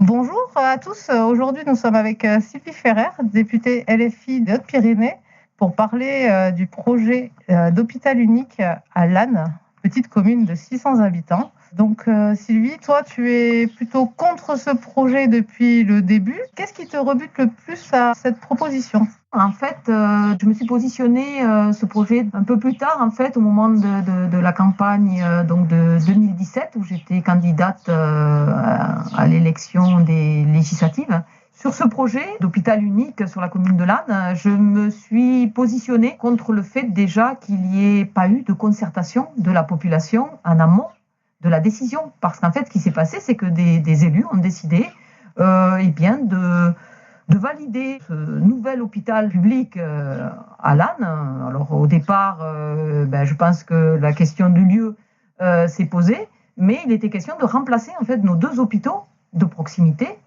Bonjour à tous. Aujourd'hui, nous sommes avec Sylvie Ferrer, députée LFI des Hautes-Pyrénées, pour parler du projet d'hôpital unique à Lannes, petite commune de 600 habitants. Donc, Sylvie, toi, tu es plutôt contre ce projet depuis le début. Qu'est-ce qui te rebute le plus à cette proposition ? En fait, je me suis positionnée ce projet un peu plus tard, en fait, au moment de la campagne donc de 2017, où j'étais candidate à l'élection des législatives. Sur ce projet d'hôpital unique sur la commune de Lannes, je me suis positionnée contre le fait déjà qu'il n'y ait pas eu de concertation de la population en amont de la décision. Parce qu'en fait, ce qui s'est passé, c'est que des élus ont décidé de valider ce nouvel hôpital public à Lannes. Alors au départ, je pense que la question du lieu s'est posée, mais il était question de remplacer en fait nos deux hôpitaux de proximité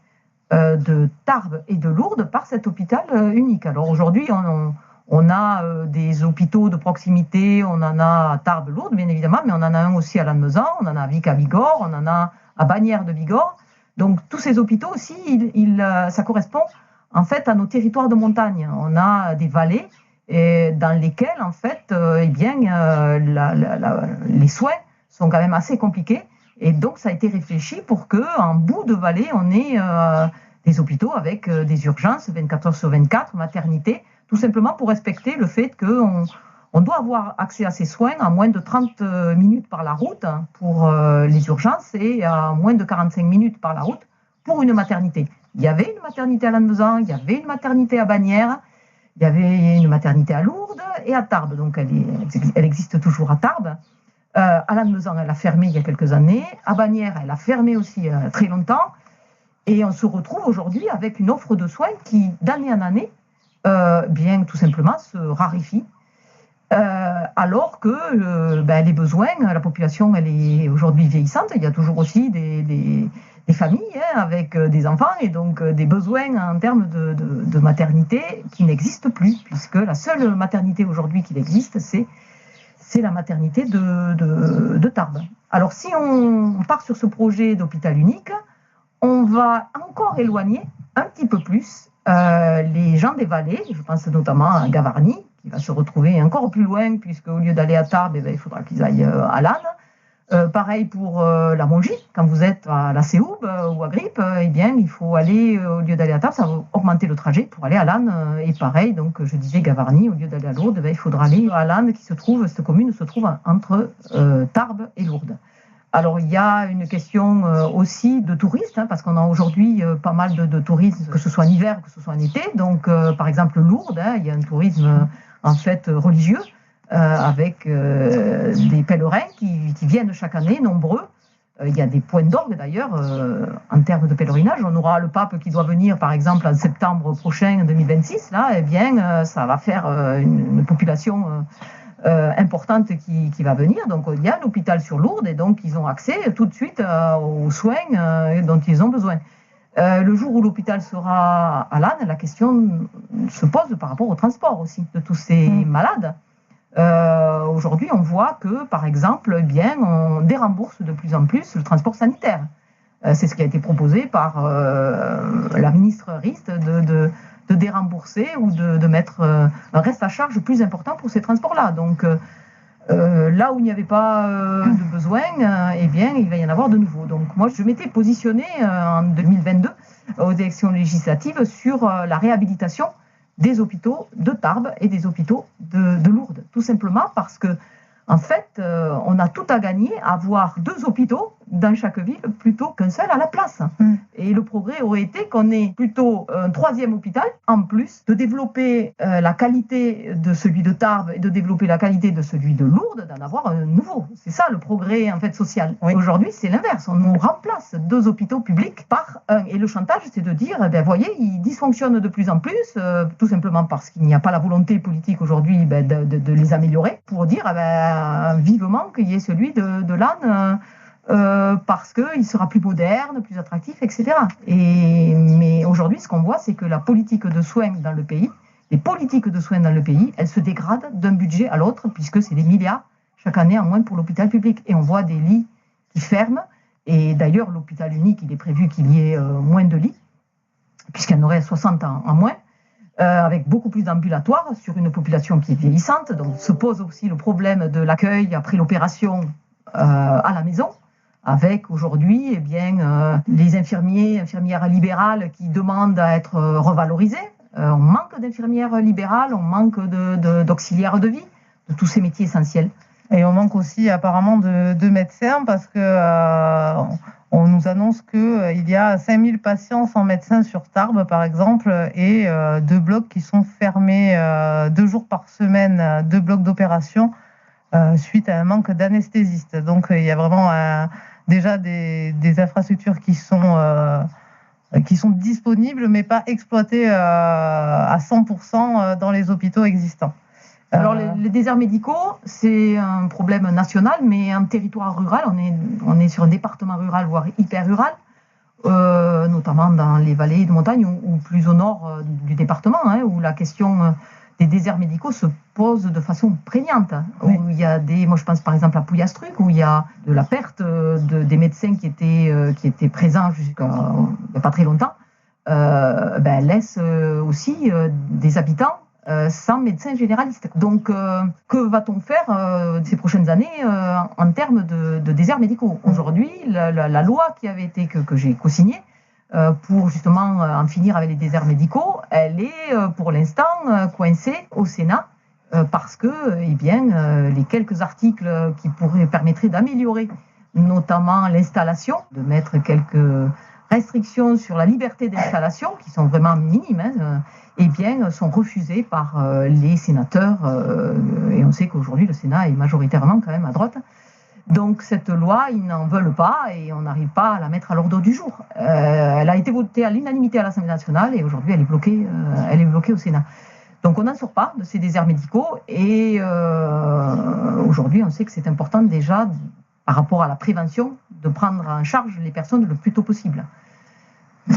de Tarbes et de Lourdes par cet hôpital unique. Alors aujourd'hui, on a des hôpitaux de proximité, on en a à Tarbes, Lourdes, bien évidemment, mais on en a un aussi à Lannemezan, on en a à Vic à Bigorre, on en a à Bagnères de Bigorre. Donc tous ces hôpitaux aussi, ça correspond en fait à nos territoires de montagne. On a des vallées dans lesquelles en fait, les soins sont quand même assez compliqués. Et donc ça a été réfléchi pour qu'en bout de vallée, on ait des hôpitaux avec des urgences 24 heures sur 24, maternité, tout simplement pour respecter le fait qu'on doit avoir accès à ces soins en moins de 30 minutes par la route pour les urgences et à moins de 45 minutes par la route pour une maternité. Il y avait une maternité à Lannemezan, il y avait une maternité à Bagnères, il y avait une maternité à Lourdes et à Tarbes. Donc elle existe toujours à Tarbes. À Lannemezan, elle a fermé il y a quelques années. À Bagnères, elle a fermé aussi très longtemps. Et on se retrouve aujourd'hui avec une offre de soins qui, d'année en année, tout simplement se raréfie. Alors que les besoins, la population, elle est aujourd'hui vieillissante. Il y a toujours aussi des familles avec des enfants et donc des besoins en termes de maternité qui n'existent plus, puisque la seule maternité aujourd'hui qui existe, c'est la maternité de Tarbes. Alors si on part sur ce projet d'hôpital unique, on va encore éloigner un petit peu plus les gens des vallées, je pense notamment à Gavarnie, qui va se retrouver encore plus loin, puisque au lieu d'aller à Tarbes, il faudra qu'ils aillent à Lannes. Pareil pour la Mongie, quand vous êtes à la Séoube ou à Grippe, il faut aller, au lieu d'aller à Tarbes, ça va augmenter le trajet pour aller à Lannes. Et pareil, donc je disais Gavarnie, au lieu d'aller à Lourdes, il faudra aller à Lannes, cette commune se trouve entre Tarbes et Lourdes. Alors il y a une question aussi de touristes, parce qu'on a aujourd'hui pas mal de touristes, que ce soit en hiver, que ce soit en été. Donc par exemple Lourdes, il y a un tourisme en fait religieux, avec des pèlerins qui viennent chaque année, nombreux. Il y a des points d'orgue d'ailleurs en termes de pèlerinage. On aura le pape qui doit venir par exemple en septembre prochain 2026. Là, ça va faire une population importante qui va venir. Donc il y a un hôpital sur Lourdes et donc ils ont accès tout de suite aux soins dont ils ont besoin. Le jour où l'hôpital sera à Lannes, la question se pose par rapport au transport aussi de tous ces malades. Aujourd'hui, on voit que, par exemple, on dérembourse de plus en plus le transport sanitaire. C'est ce qui a été proposé par la ministre Rist de dérembourser ou de mettre un reste à charge plus important pour ces transports-là. Donc, là où il n'y avait pas de besoin, il va y en avoir de nouveau. Donc, moi, je m'étais positionnée en 2022 aux élections législatives sur la réhabilitation des hôpitaux de Tarbes et des hôpitaux de Lourdes. Tout simplement parce que, en fait, on a tout à gagner à avoir deux hôpitaux dans chaque ville plutôt qu'un seul à la place. Et le progrès aurait été qu'on ait plutôt un troisième hôpital, en plus de développer la qualité de celui de Tarbes et de développer la qualité de celui de Lourdes, d'en avoir un nouveau. C'est ça le progrès en fait social. Oui. Aujourd'hui, c'est l'inverse. On nous remplace deux hôpitaux publics par un. Et le chantage, c'est de dire, voyez, ils dysfonctionnent de plus en plus, tout simplement parce qu'il n'y a pas la volonté politique aujourd'hui de les améliorer, pour dire vivement qu'il y ait celui de Lannes, parce qu'il sera plus moderne, plus attractif, etc. Mais aujourd'hui, ce qu'on voit, c'est que la politique de soins dans le pays, les politiques de soins dans le pays, elles se dégradent d'un budget à l'autre, puisque c'est des milliards chaque année en moins pour l'hôpital public. Et on voit des lits qui ferment, Et d'ailleurs, l'hôpital unique, il est prévu qu'il y ait moins de lits, puisqu'il y en aurait 60 en moins, avec beaucoup plus d'ambulatoires sur une population qui est vieillissante. Donc se pose aussi le problème de l'accueil après l'opération à la maison, avec aujourd'hui les infirmières libérales qui demandent à être revalorisées. On manque d'infirmières libérales, on manque d'auxiliaires de vie, de tous ces métiers essentiels. Et on manque aussi apparemment de médecins parce que on nous annonce qu'il y a 5000 patients sans médecin sur Tarbes, par exemple, et 2 blocs qui sont fermés 2 jours par semaine, 2 blocs d'opération, suite à un manque d'anesthésistes. Donc il y a vraiment déjà des infrastructures qui sont disponibles, mais pas exploitées à 100% dans les hôpitaux existants. Alors les déserts médicaux, c'est un problème national, mais en territoire rural, on est sur un département rural, voire hyper rural, notamment dans les vallées de montagne ou plus au nord du département, où la question des déserts médicaux se pose de façon prégnante. Oui. Où il y a moi je pense par exemple à Pouillastruc, où il y a de la perte des médecins qui étaient présents jusqu'à il n'y a pas très longtemps, laisse aussi des habitants sans médecin généraliste. Donc, que va-t-on faire ces prochaines années en termes de déserts médicaux ? Aujourd'hui, la loi qui avait été que j'ai co-signée pour justement en finir avec les déserts médicaux, elle est pour l'instant coincée au Sénat parce que, les quelques articles qui permettraient d'améliorer notamment l'installation, de mettre quelques restrictions sur la liberté d'installation, qui sont vraiment minimes, sont refusées par les sénateurs. Et on sait qu'aujourd'hui, le Sénat est majoritairement quand même à droite. Donc cette loi, ils n'en veulent pas et on n'arrive pas à la mettre à l'ordre du jour. Elle a été votée à l'unanimité à l'Assemblée nationale et aujourd'hui, elle est bloquée au Sénat. Donc on n'en sort pas de ces déserts médicaux et aujourd'hui, on sait que c'est important déjà, par rapport à la prévention, de prendre en charge les personnes le plus tôt possible.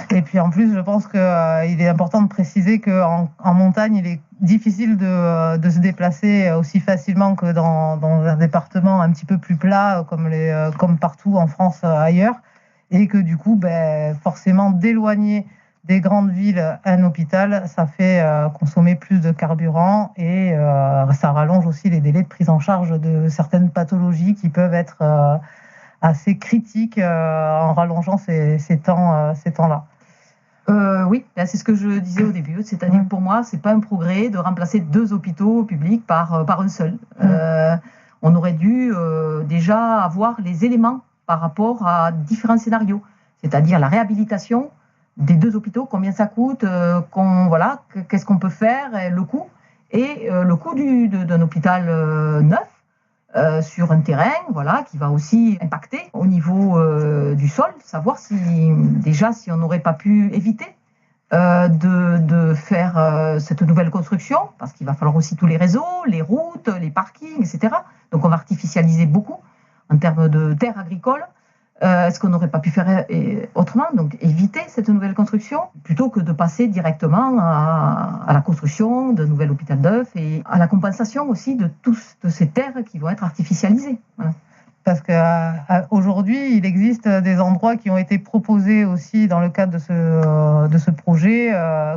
Et puis en plus, je pense qu'il est important de préciser qu'en montagne, il est difficile de se déplacer aussi facilement que dans un département un petit peu plus plat, comme partout en France ailleurs, et que du coup, forcément, d'éloigner des grandes villes un hôpital, ça fait consommer plus de carburant et ça rallonge aussi les délais de prise en charge de certaines pathologies qui peuvent être assez critique en rallongeant ces temps-là. Oui, c'est ce que je disais au début, c'est-à-dire que pour moi, c'est pas un progrès de remplacer 2 hôpitaux publics par un seul. On aurait dû déjà avoir les éléments par rapport à différents scénarios, c'est-à-dire la réhabilitation des 2 hôpitaux, combien ça coûte, qu'est-ce qu'on peut faire, le coût, et le coût d'un hôpital neuf, sur un terrain, qui va aussi impacter au niveau du sol, savoir si on n'aurait pas pu éviter de faire cette nouvelle construction, parce qu'il va falloir aussi tous les réseaux, les routes, les parkings, etc. Donc on va artificialiser beaucoup en termes de terres agricoles. Est-ce qu'on n'aurait pas pu faire autrement, donc éviter cette nouvelle construction, plutôt que de passer directement à la construction d'un nouvel hôpital d'œufs et à la compensation aussi de ces terres qui vont être artificialisées. Voilà. Parce qu'aujourd'hui, il existe des endroits qui ont été proposés aussi dans le cadre de ce projet,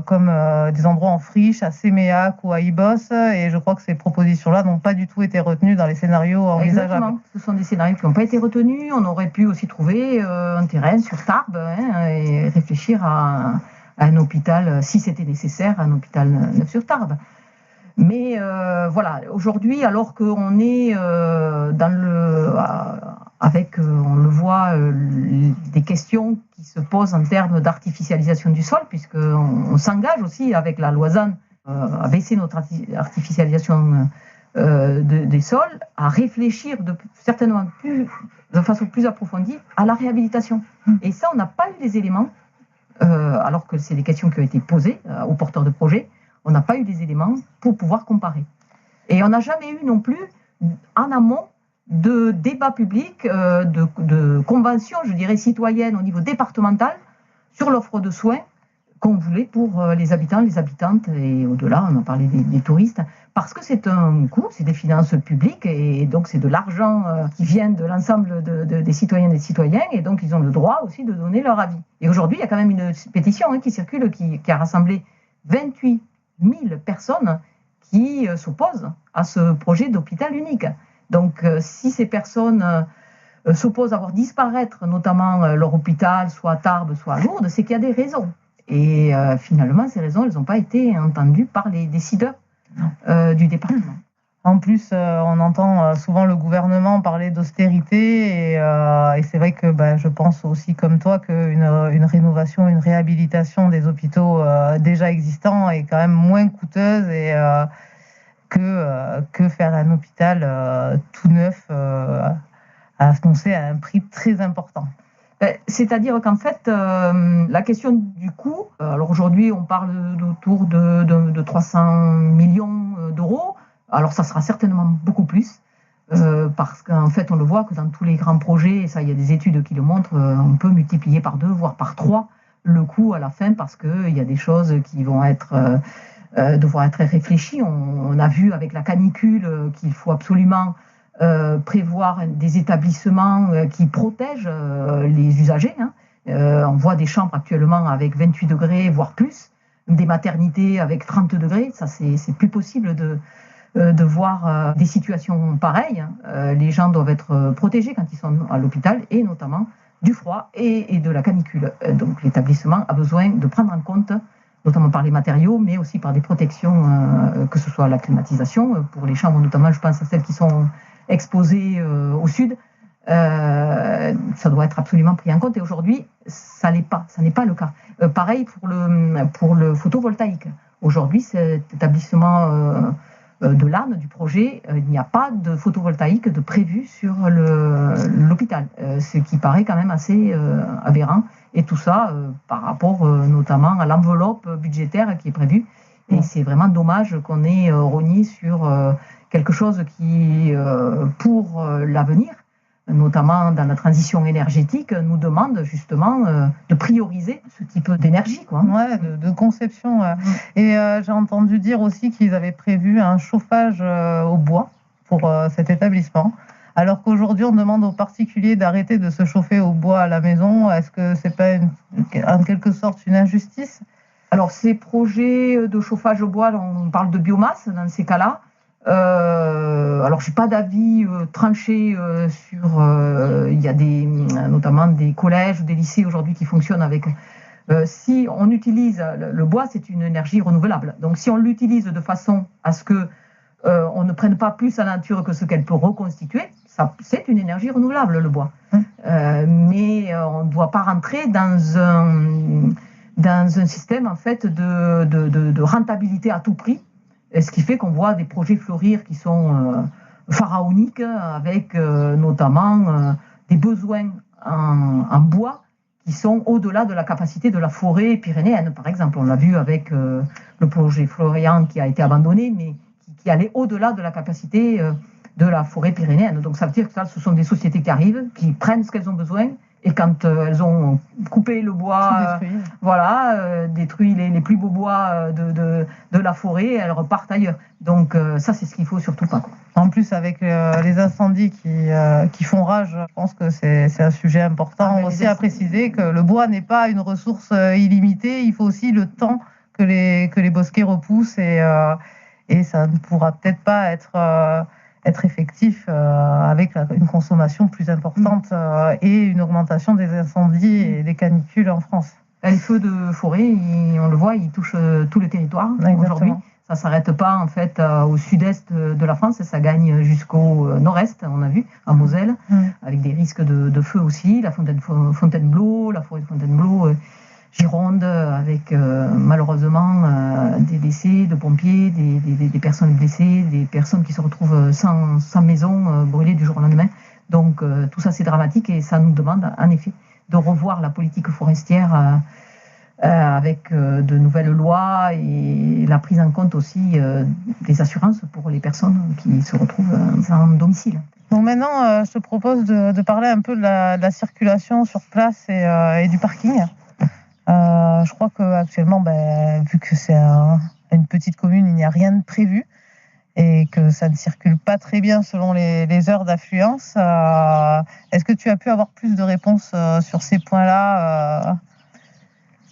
comme des endroits en friche à Séméac ou à Ibos, et je crois que ces propositions-là n'ont pas du tout été retenues dans les scénarios envisageables. Exactement, ce sont des scénarios qui n'ont pas été retenus. On aurait pu aussi trouver un terrain sur Tarbes et réfléchir à un hôpital, si c'était nécessaire, un hôpital neuf sur Tarbes. Mais aujourd'hui, alors qu'on est on le voit, des questions qui se posent en termes d'artificialisation du sol, puisqu'on s'engage aussi avec la loi ZAN à baisser notre artificialisation des sols, à réfléchir certainement de façon plus approfondie à la réhabilitation. Et ça, on n'a pas eu les éléments, alors que c'est des questions qui ont été posées aux porteurs de projets. On n'a pas eu des éléments pour pouvoir comparer. Et on n'a jamais eu non plus, en amont, de débat public, de convention, je dirais, citoyenne au niveau départemental sur l'offre de soins qu'on voulait pour les habitants, les habitantes et au-delà, on a parlé des touristes, parce que c'est un coût, c'est des finances publiques et donc c'est de l'argent qui vient de l'ensemble des citoyennes et des citoyens et donc ils ont le droit aussi de donner leur avis. Et aujourd'hui, il y a quand même une pétition qui circule qui a rassemblé 28 000 personnes qui s'opposent à ce projet d'hôpital unique. Donc si ces personnes s'opposent à voir disparaître notamment leur hôpital, soit à Tarbes, soit à Lourdes, c'est qu'il y a des raisons. Et finalement, ces raisons, elles n'ont pas été entendues par les décideurs du département. En plus, on entend souvent le gouvernement parler d'austérité et c'est vrai que je pense aussi comme toi qu'une rénovation, une réhabilitation des hôpitaux déjà existants est quand même moins coûteuse que faire un hôpital tout neuf annoncé à un prix très important. C'est-à-dire qu'en fait, la question du coût, alors aujourd'hui on parle autour de 300 millions d'euros, alors ça sera certainement beaucoup plus, parce qu'en fait on le voit que dans tous les grands projets, ça il y a des études qui le montrent, on peut multiplier par 2, voire par 3 le coût à la fin, parce qu'il y a des choses qui vont devoir être réfléchies. On a vu avec la canicule qu'il faut absolument prévoir des établissements qui protègent les usagers. On voit des chambres actuellement avec 28 degrés, voire plus, des maternités avec 30 degrés. Ça, c'est plus possible de voir des situations pareilles. Les gens doivent être protégés quand ils sont à l'hôpital, et notamment du froid et de la canicule. Donc l'établissement a besoin de prendre en compte, notamment par les matériaux, mais aussi par des protections, que ce soit la climatisation, pour les chambres notamment, je pense à celles qui sont exposées au sud, ça doit être absolument pris en compte. Et aujourd'hui, ça n'est pas le cas. Pareil pour le photovoltaïque. Aujourd'hui, cet établissement de l'Arne, du projet, il n'y a pas de photovoltaïque de prévu sur l'hôpital, ce qui paraît quand même assez aberrant. Et tout ça par rapport notamment à l'enveloppe budgétaire qui est prévue. Et c'est vraiment dommage qu'on ait rogné sur quelque chose qui, pour l'avenir, notamment dans la transition énergétique, nous demande justement de prioriser ce type d'énergie. Ouais, de conception. Et j'ai entendu dire aussi qu'ils avaient prévu un chauffage au bois pour cet établissement. Alors qu'aujourd'hui, on demande aux particuliers d'arrêter de se chauffer au bois à la maison. Est-ce que c'est pas en quelque sorte une injustice ? Alors, ces projets de chauffage au bois, on parle de biomasse dans ces cas-là. Alors, je n'ai pas d'avis tranché sur... il y a notamment des collèges ou des lycées aujourd'hui qui fonctionnent avec... si on utilise... Le bois, c'est une énergie renouvelable. Donc, si on l'utilise de façon à ce que on ne prenne pas plus à la nature que ce qu'elle peut reconstituer, c'est une énergie renouvelable, le bois. Mais on ne doit pas rentrer dans un système en fait de rentabilité à tout prix, ce qui fait qu'on voit des projets fleurir qui sont pharaoniques, avec notamment des besoins en bois qui sont au-delà de la capacité de la forêt pyrénéenne, par exemple. On l'a vu avec le projet Florian qui a été abandonné, mais qui allait au-delà de la capacité de la forêt pyrénéenne. Donc ça veut dire que ce sont des sociétés qui arrivent, qui prennent ce qu'elles ont besoin, et quand elles ont coupé le bois, détruit les plus beaux bois de la forêt, elles repartent ailleurs. Donc ça, c'est ce qu'il faut surtout pas. En plus, avec les incendies qui font rage, je pense que c'est un sujet important aussi à préciser, que le bois n'est pas une ressource illimitée. Il faut aussi le temps que les bosquets repoussent, et ça ne pourra peut-être pas être effectif avec une consommation plus importante et une augmentation des incendies et des canicules en France. Les feux de forêt, on le voit, ils touchent tout le territoire. Aujourd'hui. Ça ne s'arrête pas en fait au sud-est de la France, ça gagne jusqu'au nord-est, on a vu, en Moselle, avec des risques de feu aussi, la Fontainebleau, la forêt de Fontainebleau, Gironde, avec malheureusement des décès de pompiers, des personnes blessées, des personnes qui se retrouvent sans maison, brûlées du jour au lendemain. Donc tout ça c'est dramatique, et ça nous demande en effet de revoir la politique forestière avec de nouvelles lois et la prise en compte aussi des assurances pour les personnes qui se retrouvent sans domicile. Donc maintenant, je te propose de parler un peu de la circulation sur place et du parking. Je je crois qu'actuellement, vu que c'est une petite commune, il n'y a rien de prévu et que ça ne circule pas très bien selon les heures d'affluence. Est-ce que tu as pu avoir plus de réponses sur ces points-là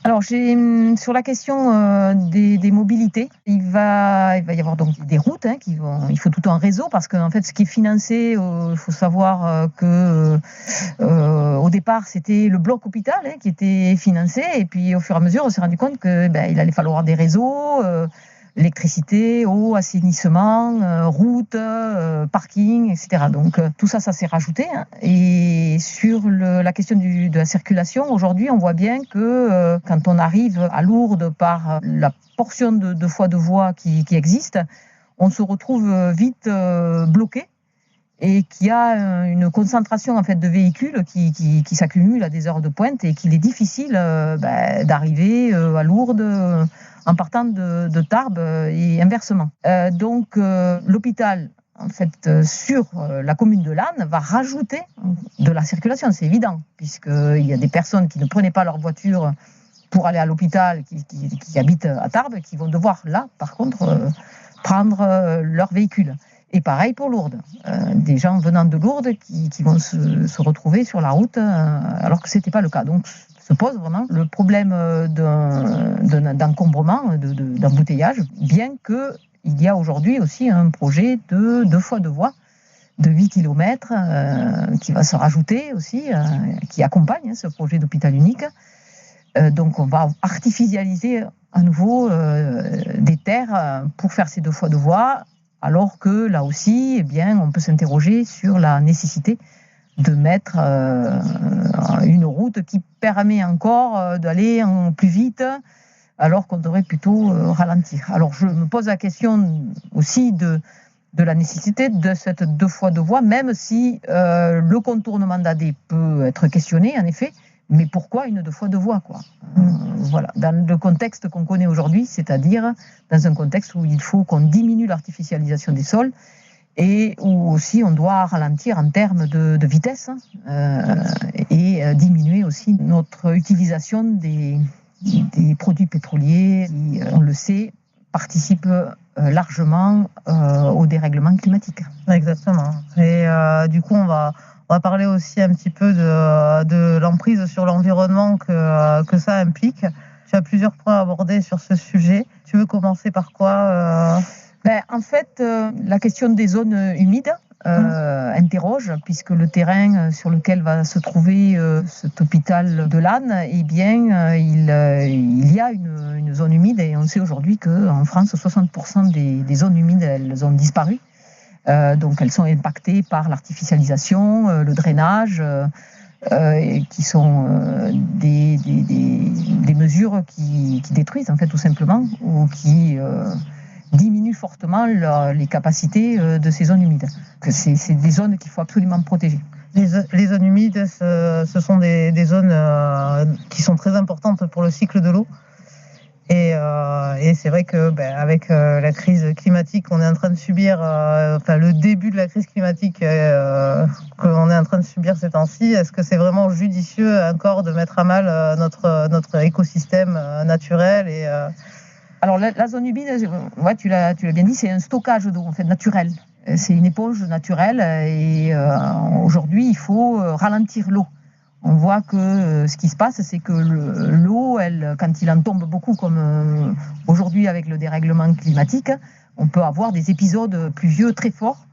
Alors, sur la question des mobilités, il va y avoir donc des routes, il faut tout un réseau parce qu'en fait, ce qui est financé, il faut savoir que au départ, c'était le bloc hôpital qui était financé, et puis au fur et à mesure, on s'est rendu compte que il allait falloir des réseaux. Électricité, eau, assainissement, route, parking, etc. Donc tout ça s'est rajouté. Et sur la question de la circulation, aujourd'hui, on voit bien que quand on arrive à Lourdes par la portion de 2 fois 2 voies qui existe, on se retrouve vite bloqué et qu'il y a une concentration en fait de véhicules qui s'accumulent à des heures de pointe et qu'il est difficile d'arriver à Lourdes en partant de Tarbes et inversement. Donc l'hôpital, en fait, sur la commune de Lannes, va rajouter de la circulation, c'est évident, puisqu'il y a des personnes qui ne prenaient pas leur voiture pour aller à l'hôpital, qui habitent à Tarbes, qui vont devoir là, par contre, prendre leur véhicule. Et pareil pour Lourdes. Des gens venant de Lourdes qui vont se retrouver sur la route alors que ce n'était pas le cas. Donc se pose vraiment le problème d'encombrement, d'embouteillage, bien qu'il y a aujourd'hui aussi un projet de 2 fois 2 voies de 8 km qui va se rajouter aussi, qui accompagne ce projet d'hôpital unique. Donc on va artificialiser à nouveau des terres pour faire ces 2 fois 2 voies, alors que là aussi, on peut s'interroger sur la nécessité de mettre une route qui permet encore d'aller plus vite, alors qu'on devrait plutôt ralentir. Alors je me pose la question aussi de la nécessité de cette 2 fois 2 voies, même si le contournement d'Adé peut être questionné, en effet, mais pourquoi une 2 fois 2 voies, quoi ? Voilà, dans le contexte qu'on connaît aujourd'hui, c'est-à-dire dans un contexte où il faut qu'on diminue l'artificialisation des sols et où aussi on doit ralentir en termes de vitesse et diminuer aussi notre utilisation des produits pétroliers qui, on le sait, participent largement au dérèglement climatique. Exactement. Et du coup, on va parler aussi un petit peu de l'emprise sur l'environnement que ça implique. Tu as plusieurs points à aborder sur ce sujet. Tu veux commencer par quoi En fait, la question des zones humides interroge, puisque le terrain sur lequel va se trouver cet hôpital de Lannes, il y a une zone humide, et on sait aujourd'hui qu'en France, 60% des zones humides, elles ont disparu. Donc elles sont impactées par l'artificialisation, le drainage, qui sont des mesures qui détruisent en fait tout simplement, ou qui diminuent fortement les capacités de ces zones humides. C'est des zones qu'il faut absolument protéger. Les zones humides, ce sont des zones qui sont très importantes pour le cycle de l'eau. Et c'est vrai que avec la crise climatique qu'on est en train de subir, le début de la crise climatique qu'on est en train de subir ces temps-ci, est-ce que c'est vraiment judicieux encore de mettre à mal notre écosystème naturel Alors la zone humide, tu l'as bien dit, c'est un stockage d'eau en fait naturel. C'est une éponge naturelle et aujourd'hui il faut ralentir l'eau. On voit que ce qui se passe, c'est que l'eau, quand il en tombe beaucoup, comme aujourd'hui avec le dérèglement climatique, on peut avoir des épisodes pluvieux très forts.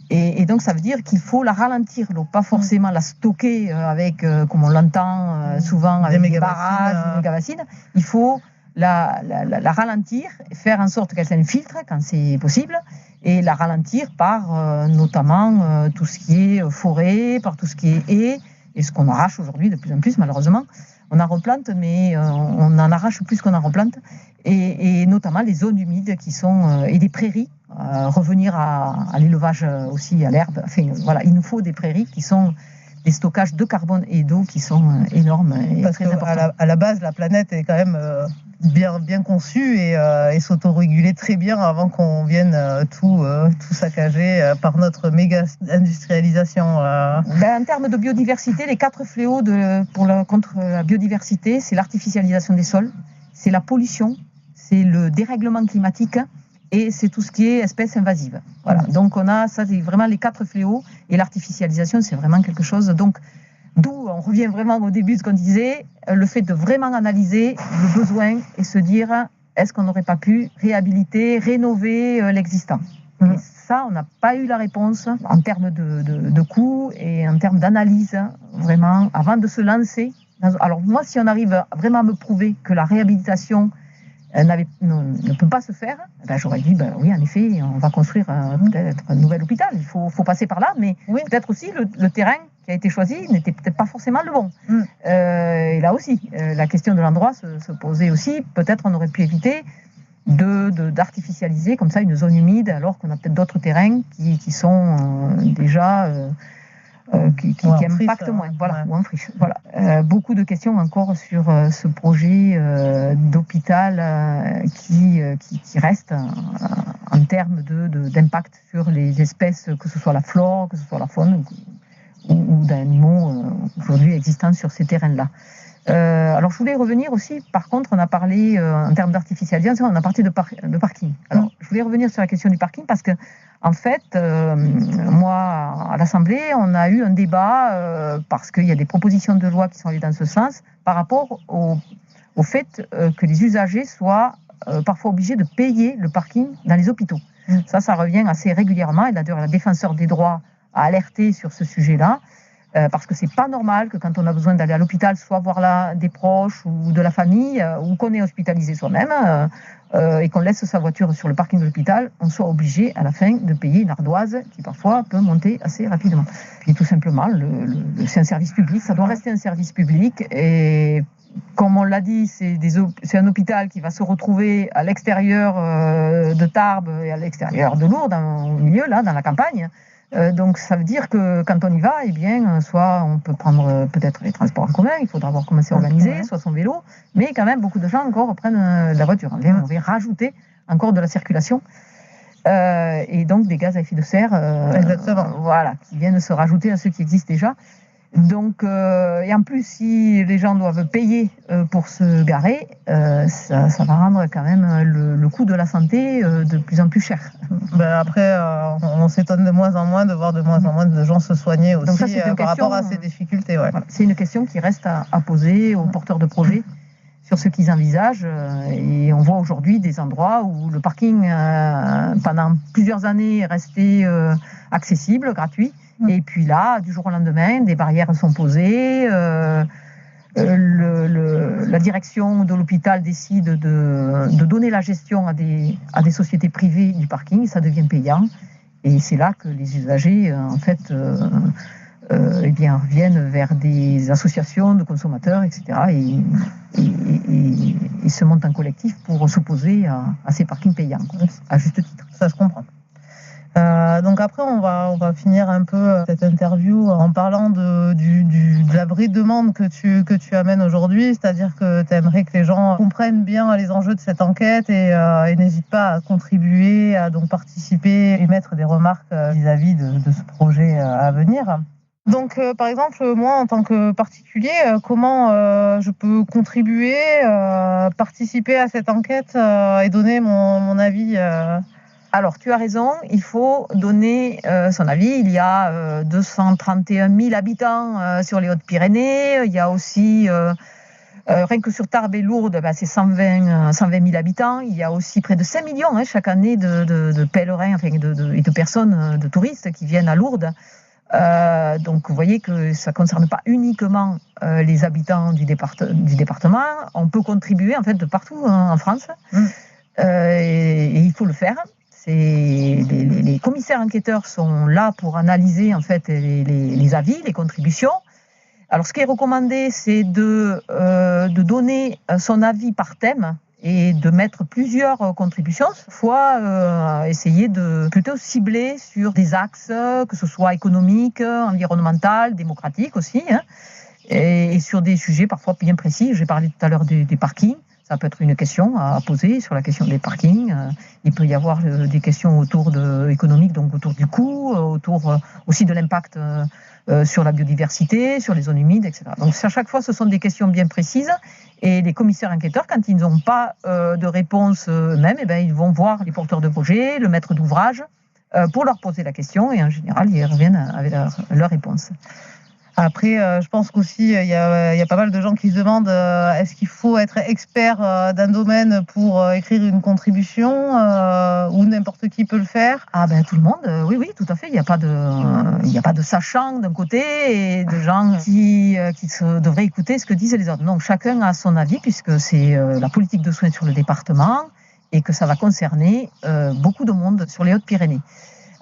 Et donc, ça veut dire qu'il faut la ralentir, l'eau, pas forcément la stocker avec, comme on l'entend souvent, avec des barrages, des mégabassines. Il faut la ralentir, faire en sorte qu'elle s'infiltre quand c'est possible, et la ralentir par notamment tout ce qui est forêt, par tout ce qui est haies, et ce qu'on arrache aujourd'hui de plus en plus, malheureusement. On en replante, mais on en arrache plus qu'on en replante. Et notamment les zones humides qui sont, et des prairies, revenir à l'élevage aussi, à l'herbe. Enfin, voilà, il nous faut des prairies qui sont des stockages de carbone et d'eau qui sont énormes et parce très importants. À la base, la planète est quand même bien conçu et s'autoréguler très bien avant qu'on vienne tout saccager par notre méga industrialisation. En termes de biodiversité, les 4 fléaux contre la biodiversité, c'est l'artificialisation des sols, c'est la pollution, c'est le dérèglement climatique et c'est tout ce qui est espèces invasives. Voilà. Donc ça c'est vraiment les 4 fléaux et l'artificialisation c'est vraiment quelque chose. Donc d'où on revient vraiment au début de ce qu'on disait, le fait de vraiment analyser le besoin et se dire est-ce qu'on n'aurait pas pu réhabiliter, rénover l'existant. Et ça, on n'a pas eu la réponse en termes de coûts et en termes d'analyse, vraiment, avant de se lancer. Alors moi, si on arrive vraiment à me prouver que la réhabilitation ne peut pas se faire, j'aurais dit, oui, en effet, on va construire peut-être un nouvel hôpital. Il faut passer par là, mais peut-être aussi le terrain qui a été choisi n'était peut-être pas forcément le bon. Et là aussi, la question de l'endroit se posait aussi. Peut-être on aurait pu éviter d'artificialiser comme ça une zone humide, alors qu'on a peut-être d'autres terrains qui sont déjà... qui impactent moins, ou en friche. Voilà. Beaucoup de questions encore sur ce projet d'hôpital qui reste en termes d'impact sur les espèces, que ce soit la flore, que ce soit la faune, ou d'animaux aujourd'hui existants sur ces terrains-là. Alors je voulais revenir aussi, par contre, on a parlé en termes d'artificialisation, on a parlé de parking. Alors je voulais revenir sur la question du parking parce que en fait, moi, à l'Assemblée, on a eu un débat parce qu'il y a des propositions de loi qui sont allées dans ce sens par rapport au fait que les usagers soient parfois obligés de payer le parking dans les hôpitaux. Ça revient assez régulièrement et d'ailleurs la défenseur des droits a alerté sur ce sujet-là. Parce que c'est pas normal que quand on a besoin d'aller à l'hôpital, soit voir là des proches ou de la famille, ou qu'on est hospitalisé soi-même, et qu'on laisse sa voiture sur le parking de l'hôpital, on soit obligé à la fin de payer une ardoise qui parfois peut monter assez rapidement. Puis tout simplement, c'est un service public, ça doit rester un service public, et comme on l'a dit, c'est un hôpital qui va se retrouver à l'extérieur de Tarbes et à l'extérieur de Lourdes, au milieu, là, dans la campagne. Donc ça veut dire que quand on y va, eh bien, soit on peut prendre peut-être les transports en commun, il faudra voir comment c'est organisé, soit son vélo, mais quand même beaucoup de gens encore prennent la voiture. On va rajouter encore de la circulation et donc des gaz à effet de serre, voilà, qui viennent se rajouter à ceux qui existent déjà. Donc, et en plus, si les gens doivent payer pour se garer, ça va rendre quand même le coût de la santé de plus en plus cher. Après, on s'étonne de moins en moins de voir de moins en moins de gens se soigner aussi. Donc ça, par rapport à ces difficultés. Ouais. Voilà, c'est une question qui reste à poser aux porteurs de projets sur ce qu'ils envisagent. Et on voit aujourd'hui des endroits où le parking, pendant plusieurs années, est resté accessible, gratuit. Et puis là, du jour au lendemain, des barrières sont posées. La direction de l'hôpital décide de donner la gestion à des sociétés privées du parking. Ça devient payant. Et c'est là que les usagers, en fait, reviennent vers des associations de consommateurs, etc. Et se montent en collectif pour s'opposer à ces parkings payants, à juste titre. Ça, je comprends. Donc après, on va finir un peu cette interview en parlant de la vraie demande que tu amènes aujourd'hui, c'est-à-dire que tu aimerais que les gens comprennent bien les enjeux de cette enquête et n'hésitent pas à contribuer, à donc participer et mettre des remarques vis-à-vis de ce projet à venir. Donc, par exemple, moi, en tant que particulier, comment je peux contribuer, participer à cette enquête et donner mon avis Alors, tu as raison, il faut donner son avis. Il y a 231 000 habitants sur les Hautes-Pyrénées. Il y a aussi, rien que sur Tarbes et Lourdes, c'est 120 000 habitants. Il y a aussi près de 5 millions chaque année de pèlerins et de personnes, de touristes qui viennent à Lourdes. Donc, vous voyez que ça ne concerne pas uniquement les habitants du département. On peut contribuer en fait de partout en France. Et il faut le faire. Les commissaires enquêteurs sont là pour analyser en fait les avis, les contributions. Alors, ce qui est recommandé, c'est de donner son avis par thème et de mettre plusieurs contributions, soit essayer de plutôt cibler sur des axes, que ce soit économique, environnemental, démocratique aussi, et sur des sujets parfois bien précis. J'ai parlé tout à l'heure des parkings. Ça peut être une question à poser sur la question des parkings. Il peut y avoir des questions autour économiques, donc autour du coût, autour aussi de l'impact sur la biodiversité, sur les zones humides, etc. Donc à chaque fois, ce sont des questions bien précises. Et les commissaires enquêteurs, quand ils n'ont pas de réponse eux-mêmes, ils vont voir les porteurs de projet, le maître d'ouvrage, pour leur poser la question. Et en général, ils reviennent avec leur réponse. Après, je pense qu'aussi, il y a pas mal de gens qui se demandent est-ce qu'il faut être expert d'un domaine pour écrire une contribution ou n'importe qui peut le faire? Tout le monde, oui, tout à fait. Il n'y a pas de sachants d'un côté et de gens qui devraient écouter ce que disent les autres. Donc chacun a son avis puisque c'est la politique de soins sur le département et que ça va concerner beaucoup de monde sur les Hautes-Pyrénées.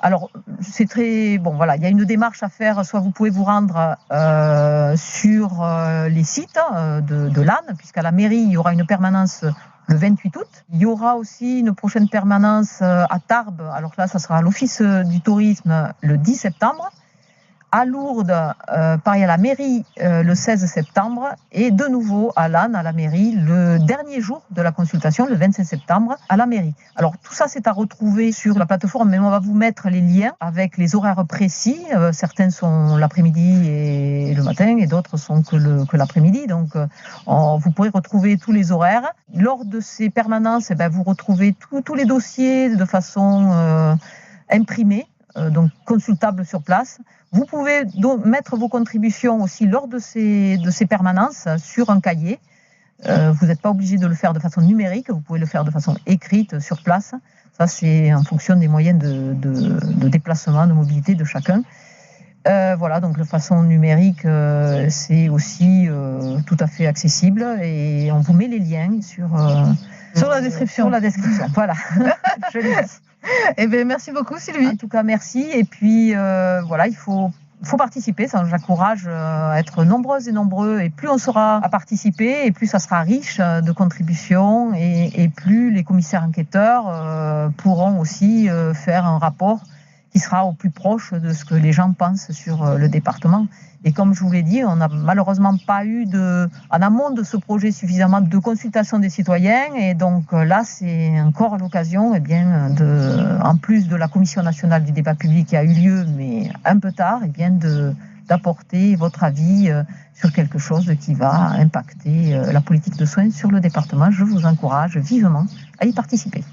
Alors, c'est très... Bon, voilà, il y a une démarche à faire. Soit vous pouvez vous rendre sur les sites de l'Anne, puisqu'à la mairie, il y aura une permanence le 28 août. Il y aura aussi une prochaine permanence à Tarbes. Alors là, ça sera à l'Office du tourisme le 10 septembre. À Lourdes, pareil à la mairie, le 16 septembre. Et de nouveau à l'Anne, à la mairie, le dernier jour de la consultation, le 25 septembre, à la mairie. Alors tout ça, c'est à retrouver sur la plateforme, mais on va vous mettre les liens avec les horaires précis. Certains sont l'après-midi et le matin, et d'autres sont que l'après-midi. Donc vous pourrez retrouver tous les horaires. Lors de ces permanences, vous retrouvez tous les dossiers de façon imprimée, donc consultable sur place. Vous pouvez donc mettre vos contributions aussi lors de ces permanences sur un cahier. Vous n'êtes pas obligé de le faire de façon numérique, vous pouvez le faire de façon écrite sur place. Ça, c'est en fonction des moyens de déplacement, de mobilité de chacun. Voilà, donc de façon numérique, c'est aussi tout à fait accessible et on vous met les liens sur la description. Sur la description, voilà. Je l'ai dit. Eh bien, merci beaucoup, Sylvie. En tout cas, merci. Et puis, voilà, il faut participer. Ça, j'encourage à être nombreuses et nombreux. Et plus on sera à participer, et plus ça sera riche de contributions, et plus les commissaires enquêteurs pourront aussi faire un rapport qui sera au plus proche de ce que les gens pensent sur le département. Et comme je vous l'ai dit, on n'a malheureusement pas eu en amont de ce projet suffisamment de consultation des citoyens. Et donc là, c'est encore l'occasion, en plus de la Commission nationale du débat public qui a eu lieu, mais un peu tard, d'apporter votre avis sur quelque chose qui va impacter la politique de soins sur le département. Je vous encourage vivement à y participer.